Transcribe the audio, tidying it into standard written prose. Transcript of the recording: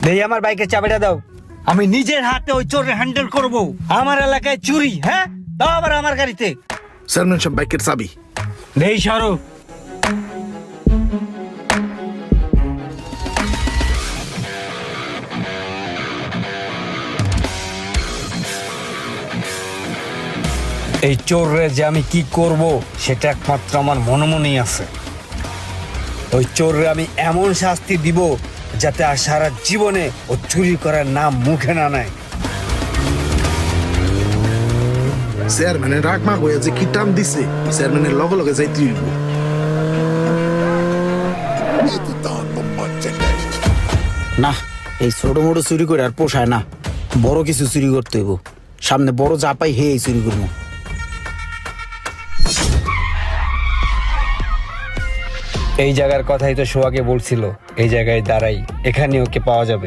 দেই আমার বাইকের চাবিটা দাও, আমি নিজের হাতে ওই চোরের হ্যান্ডেল করব। আমার এলাকায় চুরি, হ্যাঁ দাও আবার আমার গাড়িতে। চেয়ারম্যান সাহেব বাইকের চাবি। দেই সরো। এই চোররে যে আমি কি করব সেটা একমাত্র আমার মনে মনেই আছে। ওই চোররে আমি এমন শাস্তি দিব যাতে আর সারা জীবনে ও চুরি করার নাম মুখে না নেয়। চেয়ারম্যানের রাগ মাগ হয়ে যে কি টান দিছে, চেয়ারম্যানের লগে লগে যাইতে হইব। না, এই ছোট মোটো চুরি করে আর পোষায় না, বড় কিছু চুরি করতে হইব। সামনে বড় যা পাই হে এই চুরি করবো। এই জায়গার কথাই তো সোহাগে বলছিল, এই জায়গায় দাঁড়াই, এখানে ওকে পাওয়া যাবে।